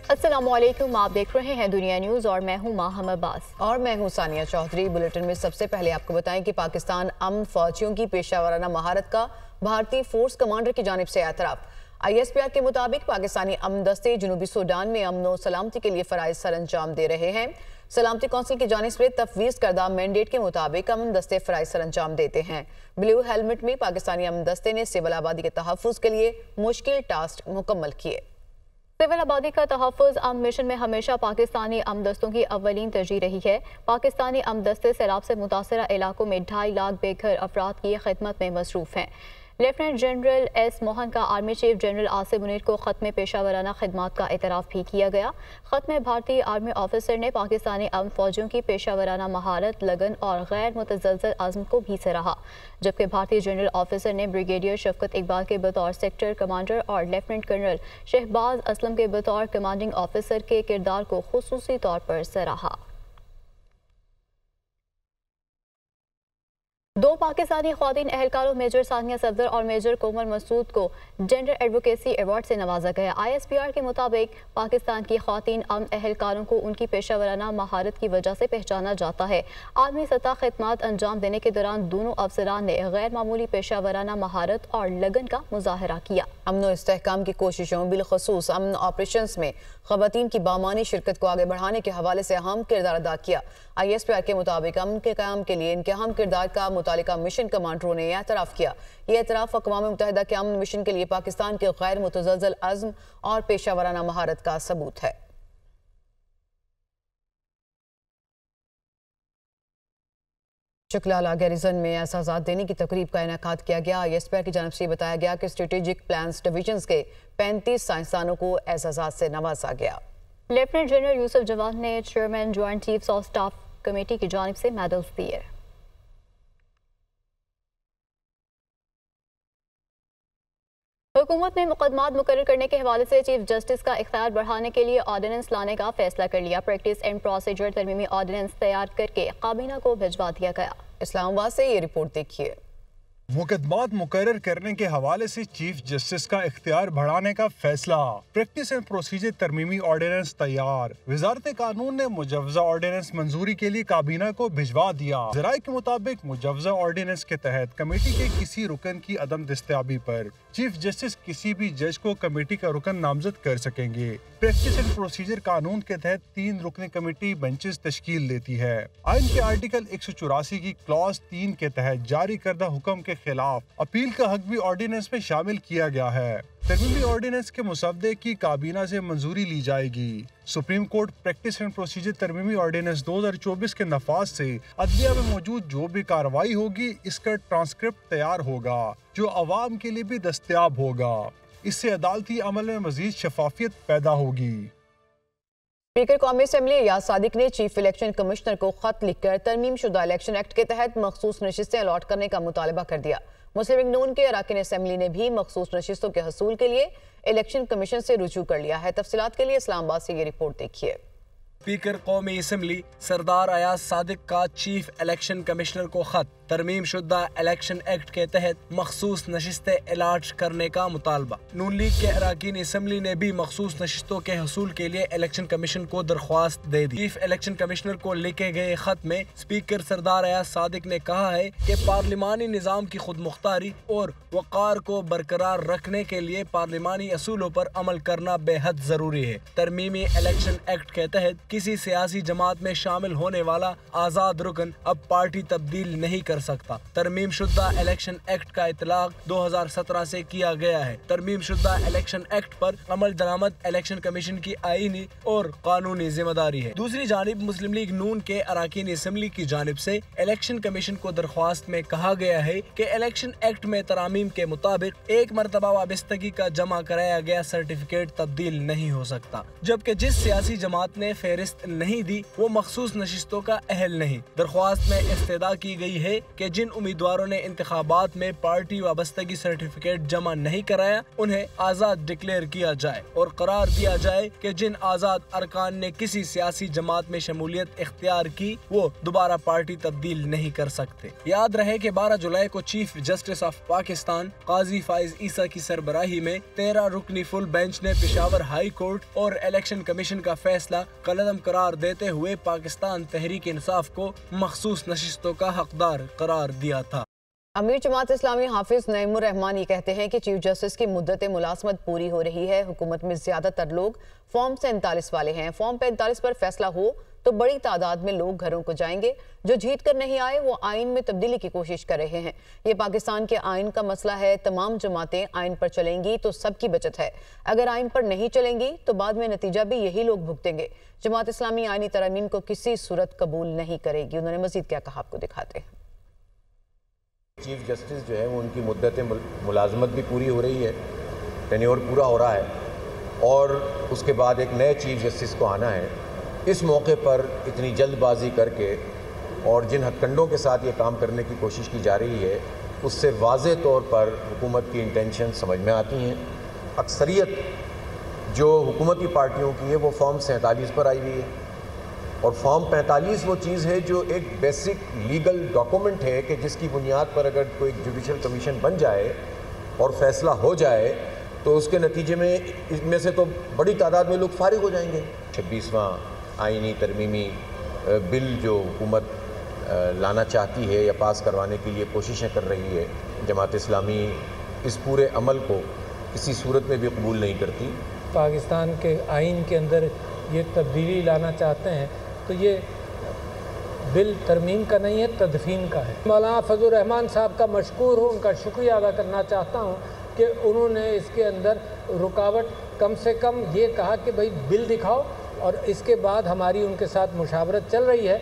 अस्सलाम वालेकुम, आप देख रहे हैं दुनिया न्यूज़ और मैं हूं माहम अब्बास। और मैं हूं सानिया चौधरी। बुलेटिन में सबसे पहले आपको बताएं कि पाकिस्तान अमन फौजियों की पेशा वराना महारत का भारतीय फोर्स कमांडर की जानिब से एतराफ़। ISPR के मुताबिक पाकिस्तानी अमन दस्ते जनूबी सूडान में अमन और सलामती के लिए फ़राइज़ सर अंजाम दे रहे हैं। सलामती कौंसिल की जानिब से तफवीज़ करदा मैंडेट के मुताबिक अमन दस्ते फ़राइज़ सर अंजाम देते हैं। ब्लू हेलमेट में पाकिस्तानी अमन दस्ते ने सिविल आबादी के तहफ़्फ़ुज़ के लिए मुश्किल टास्क मुकम्मल किए। सिविल आबादी का तहफ़्फ़ुज़ अमन मिशन में हमेशा पाकिस्तानी अमन दस्तों की अव्वलीन तरजीह रही है। पाकिस्तानी अमन दस्ते सैलाब से मुतासरा इलाकों में 2.5 लाख बेघर अफराद की खिदमत में मसरूफ़ हैं। लेफ्टिनेंट जनरल एस मोहन का army chief general Asim Munir को ख़त में पेशा वराना खिदमात का एतराफ़ भी किया गया। ख़त में भारतीय आर्मी ऑफिसर ने पाकिस्तानी अमन फौजियों की पेशा वराना महारत, लगन और गैर मुतज़लज़ल अज़्म को भी सराहा, जबकि भारतीय जनरल ऑफिसर ने ब्रिगेडियर शफकत इकबाल के बतौर सेक्टर कमांडर और लेफ्टिनेंट कर्नल शहबाज असलम के बतौर कमांडिंग ऑफिसर के किरदार को खुसूसी तौर पर सराहा। 2 पाकिस्तानी ख्वातीन एहलकारों मेजर सानिया सफदर और मेजर कोमल मसूद को जेंडर एडवोकेसी अवार्ड से नवाजा गया। ISPR के मुताबिक पाकिस्तान की ख्वातीन अमन एहलकारों को उनकी पेशा वराना महारत की वजह से पहचाना जाता है। आलमी सतह खिदमत अंजाम देने के दौरान दोनों अफसरान ने गैर मामूली पेशा वराना महारत और लगन का मुजाहरा किया। अमन और इस्तेहकाम की कोशिशों बिलखसूस अमन ऑपरेशंस में ख़वातीन की बामानी शिरकत को आगे बढ़ाने के हवाले से अहम किरदार अदा किया। ISPR के मुताबिक अमन के क़याम के लिए इनके अहम किरदार का मुतालिका मिशन कमांडरों ने एतराफ़ किया। ये एतराफ़ अक़वाम मुत्तहिदा के अमन मिशन के लिए पाकिस्तान के गैर मुतज़लज़ल अज़्म और पेशा वराना महारत का सबूत है। चकलाला गैरिजन में एहसासात देने की तकरीब का इनेकाद किया गया। ISPR की जानिब से बताया गया कि स्ट्रेटेजिक प्लान्स डिवीजन के 35 साइंसदानों को एहसासात से नवाजा गया। लेफ्टिनेंट जनरल यूसुफ जवान ने chairman joint chiefs of staff committee की जानिब से मेडल्स दिए। हुकूमत ने मुकदमात मुकर्रर करने के हवाले से चीफ जस्टिस का इख्तियार बढ़ाने के लिए ऑर्डिनेंस लाने का फैसला कर लिया। प्रैक्टिस एंड प्रोसीजर तरमीमी ऑर्डिनेंस तैयार करके काबीना को भिजवा दिया गया। इस्लामाबाद से ये रिपोर्ट देखिए। मुकदमात मुकर्रर करने के हवाले से चीफ जस्टिस का इख्तियार बढ़ाने का फैसला। प्रैक्टिस एंड प्रोसीजर तरमीमी ऑर्डिनेंस तैयार। वजारत कानून ने मुजव्वजा ऑर्डिनेंस मंजूरी के लिए काबीना को भिजवा दिया। ज़राए के मुताबिक मुजव्वजा ऑर्डिनेंस के तहत कमेटी के किसी रुकन की अदम दस्तयाबी पर चीफ जस्टिस किसी भी जज को कमेटी का रुकन नामजद कर सकेंगे। प्रैक्टिस एंड प्रोसीजर कानून के तहत 3 रुकनी कमेटी बेंचेस तश्कील देती है। आइन के आर्टिकल 184 की क्लॉज 3 के तहत जारी करदा हुक्म के खिलाफ अपील का हक भी ऑर्डिनेंस में शामिल किया गया है। तरमीमी ऑर्डिनेंस के मुसवदे की काबीना से मंजूरी ली जाएगी। Supreme court practice and procedure तरमीमी ऑर्डिनेंस 2024 के नफाज से अदलिया में मौजूद जो भी कार्रवाई होगी इसका ट्रांसक्रिप्ट तैयार होगा जो अवाम के लिए भी दस्तयाब होगा। इससे अदालती अमल में मजीद शफाफियत पैदा होगी। स्पीकर कौमी असेंबली अयाज सादिक ने चीफ इलेक्शन कमिश्नर को खत लिखकर तरमीम शुदा इलेक्शन एक्ट के तहत मखसूस नशिस्तें अलॉट करने का मुतालबा कर दिया। मुस्लिम लीग नून के अरकान असेंबली ने भी मखसूस नशिस्तों के हसूल के लिए इलेक्शन कमीशन से रुजू कर लिया है। तफसीलात के लिए इस्लामाबाद से ये रिपोर्ट देखिए। स्पीकर कौमी असेंबली सरदार अयाज सादिक का चीफ इलेक्शन कमिश्नर को खत तरमीम शुदा इलेक्शन एक्ट के तहत मखसूस नशिस्तें अलाट करने का मुतालबा। नून लीग के अरकान असेंबली ने भी मखसूस नशिस्तों के हसूल के लिए इलेक्शन कमीशन को दरख्वास्त दे दी। चीफ इलेक्शन कमिश्नर को लिखे गए खत में स्पीकर सरदार अयाज सादिक ने कहा है कि पार्लिमानी निज़ाम की खुद मुख्तारी और वक़ार को बरकरार रखने के लिए पार्लिमानी असूलों पर अमल करना बेहद जरूरी है। तरमीमी इलेक्शन एक्ट के तहत किसी सियासी जमात में शामिल होने वाला आज़ाद रुकन अब पार्टी तब्दील नहीं कर सकता। तरमीम शुदा इलेक्शन एक्ट का इतलाक 2017 से किया गया है। तरमीम शुदा इलेक्शन एक्ट पर अमल दरामद इलेक्शन कमीशन की आईनी और कानूनी जिम्मेदारी है। दूसरी जानिब मुस्लिम लीग नून के अरकान असेंबली की जानिब से इलेक्शन कमीशन को दरख्वास्त में कहा गया है कि इलेक्शन एक्ट में तरामीम के मुताबिक एक मरतबा वाबस्तगी का जमा कराया गया सर्टिफिकेट तब्दील नहीं हो सकता, जबकि जिस सियासी जमात ने فہرست نہیں دی وہ مخصوص نشستوں کا اہل نہیں۔ درخواست میں استدعا کی گئی ہے کہ جن امیدواروں نے انتخابات میں پارٹی وابستگی سرٹیفکیٹ جمع نہیں کرایا انہیں آزاد ڈکلیئر کیا جائے اور قرار دیا جائے کہ جن آزاد ارکان نے کسی سیاسی جماعت میں شمولیت اختیار کی وہ دوبارہ پارٹی تبدیل نہیں کر سکتے۔ یاد رہے کہ 12 جولائی کو چیف جسٹس آف پاکستان قاضی فائز عیسیٰ کی سربراہی میں 13 رکنی فل بینچ نے پشاور ہائی کورٹ اور الیکشن کمیشن کا فیصلہ کالعدم قرار دیتے ہوئے پاکستان تحریک انصاف کو مخصوص نشستوں کا حقدار قرار دیا تھا۔ امیر جماعت اسلامی حافظ نعیم الرحمان یہ کہتے ہیں کہ چیف جسٹس کی مدت ملازمت پوری ہو رہی ہے۔ حکومت میں زیادہ تر لوگ فارم 47 والے ہیں۔ فارم 45 پر فیصلہ ہو تو بڑی تعداد میں لوگ گھروں کو جائیں گے۔ جو جیت کر نہیں آئے وہ آئین میں تبدیلی کی کوشش کر رہے ہیں۔ یہ پاکستان کے آئین کا مسئلہ ہے۔ تمام جماعتیں آئین پر چلیں گی تو سب کی بچت ہے۔ اگر آئین پر نہیں چلیں گی تو بعد میں نتیجہ بھی یہی لوگ بھگتیں گے۔ جماعت اسلامی آئینی ترامیم کو کسی صورت قبول نہیں کرے گی۔ انہوں نے مزید کیا کہا آپ کو دکھاتے ہیں۔ چیف جسٹس جو ہے وہ ان کی مدت ملازمت بھی پوری ہو رہی ہے، ٹینیور پورا ہو رہا ہے اور اس کے بعد ایک نئے چیف جسٹس کو آنا ہے۔ اس موقع پر اتنی جلد بازی کر کے اور جن ہتھ کنڈوں کے ساتھ یہ کام کرنے کی کوشش کی جا رہی ہے اس سے واضح طور پر حکومت کی انٹینشن سمجھ میں آتی ہیں۔ اکثریت جو حکومتی پارٹیوں کی ہے وہ فارم 47 پر آئی ہوئی ہے اور فارم 45 وہ چیز ہے جو ایک بیسک لیگل ڈاکومنٹ ہے کہ جس کی بنیاد پر اگر کوئی جوڈیشل کمیشن بن جائے اور فیصلہ ہو جائے تو اس کے نتیجے میں اس میں سے تو بڑی تعداد میں لوگ فارغ ہو جائیں گے۔ 26واں آئینی ترمیمی بل جو حکومت لانا چاہتی ہے یا پاس کروانے کے لیے کوششیں کر رہی ہے، جماعت اسلامی اس پورے عمل کو کسی صورت میں بھی قبول نہیں کرتی۔ پاکستان کے آئین کے اندر یہ تبدیلی لانا چاہتے ہیں تو یہ بل ترمیم کا نہیں ہے، تدفین کا ہے۔ مولانا فضل الرحمان صاحب کا مشکور ہوں، ان کا شکریہ ادا کرنا چاہتا ہوں کہ انہوں نے اس کے اندر رکاوٹ کم سے کم یہ کہا کہ بھئی بل دکھاؤ اور اس کے بعد ہماری ان کے ساتھ مشاورت چل رہی ہے